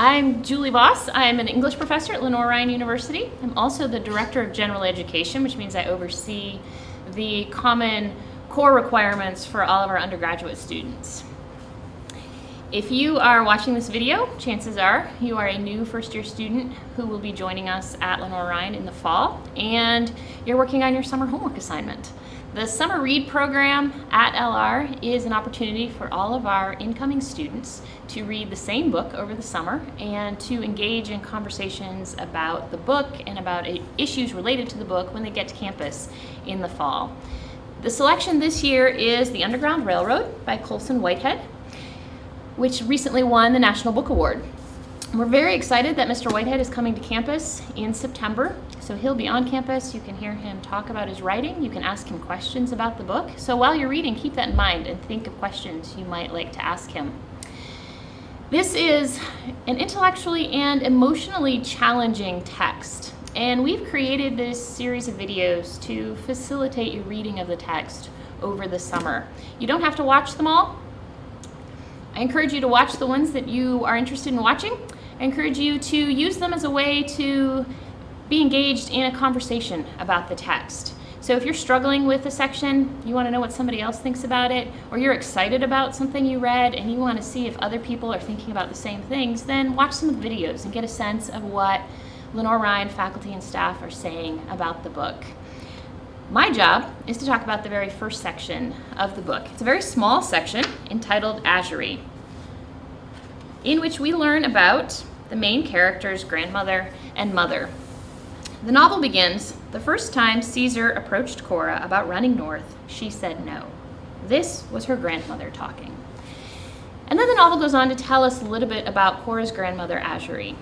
I'm Julie Voss. I'm an English professor at Lenoir-Rhyne University. I'm also the Director of General Education, which means I oversee the common core requirements for all of our undergraduate students. If you are watching this video, chances are you are a new first-year student who will be joining us at Lenoir-Rhyne in the fall, and you're working on your summer homework assignment. The Summer Read program at LR is an opportunity for all of our incoming students to read the same book over the summer and to engage in conversations about the book and about issues related to the book when they get to campus in the fall. The selection this year is The Underground Railroad by Colson Whitehead, which recently won the National Book Award. We're very excited that Mr. Whitehead is coming to campus in September. So he'll be on campus. You can hear him talk about his writing. You can ask him questions about the book. So while you're reading, keep that in mind and think of questions you might like to ask him. This is an intellectually and emotionally challenging text. And we've created this series of videos to facilitate your reading of the text over the summer. You don't have to watch them all. I encourage you to watch the ones that you are interested in watching. I encourage you to use them as a way to be engaged in a conversation about the text. So if you're struggling with a section, you want to know what somebody else thinks about it, or you're excited about something you read and you want to see if other people are thinking about the same things, then watch some of the videos and get a sense of what Lenoir-Rhyne faculty and staff are saying about the book. My job is to talk about the very first section of the book. It's a very small section entitled Ajarry, in which we learn about the main character's grandmother and mother. The novel begins, the first time Caesar approached Cora about running north, she said no. This was her grandmother talking. And then the novel goes on to tell us a little bit about Cora's grandmother, Ajarry.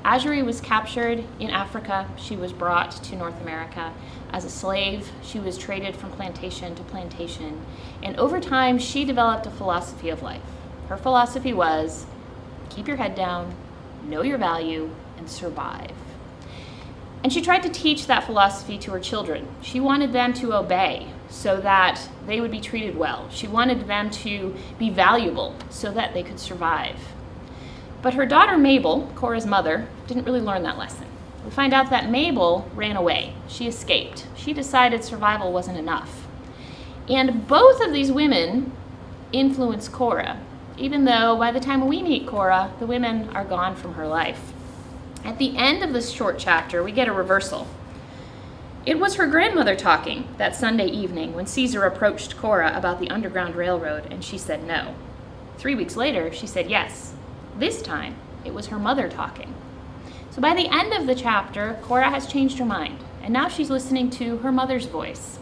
Ajarry was captured in Africa. She was brought to North America as a slave. She was traded from plantation to plantation. And over time, she developed a philosophy of life. Her philosophy was, keep your head down, know your value, and survive. And she tried to teach that philosophy to her children. She wanted them to obey so that they would be treated well. She wanted them to be valuable so that they could survive. But her daughter Mabel, Cora's mother, didn't really learn that lesson. We find out that Mabel ran away. She escaped. She decided survival wasn't enough. And both of these women influence Cora, even though by the time we meet Cora, the women are gone from her life. At the end of this short chapter, we get a reversal. It was her grandmother talking that Sunday evening when Caesar approached Cora about the Underground Railroad, and she said no. 3 weeks later, she said yes. This time, it was her mother talking. So by the end of the chapter, Cora has changed her mind, and now she's listening to her mother's voice.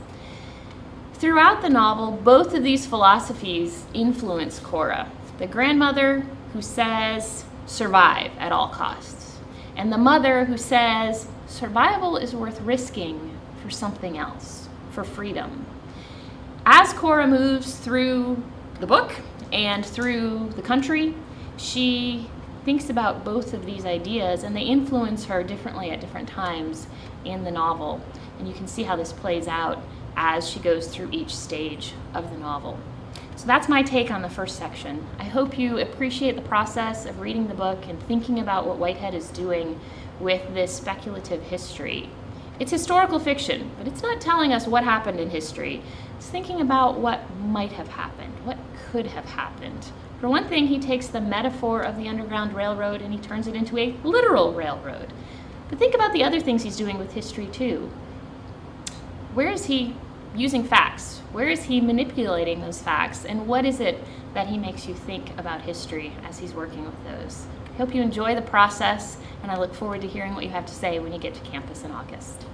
Throughout the novel, both of these philosophies influence Cora. The grandmother who says, survive at all costs, and the mother who says, survival is worth risking for something else, for freedom. As Cora moves through the book and through the country, she thinks about both of these ideas, and they influence her differently at different times in the novel. And you can see how this plays out as she goes through each stage of the novel. So that's my take on the first section. I hope you appreciate the process of reading the book and thinking about what Whitehead is doing with this speculative history. It's historical fiction, but it's not telling us what happened in history. It's thinking about what might have happened, what could have happened. For one thing, he takes the metaphor of the Underground Railroad and he turns it into a literal railroad. But think about the other things he's doing with history too. Where is he using facts? Where is he manipulating those facts? And what is it that he makes you think about history as he's working with those? I hope you enjoy the process, and I look forward to hearing what you have to say when you get to campus in August.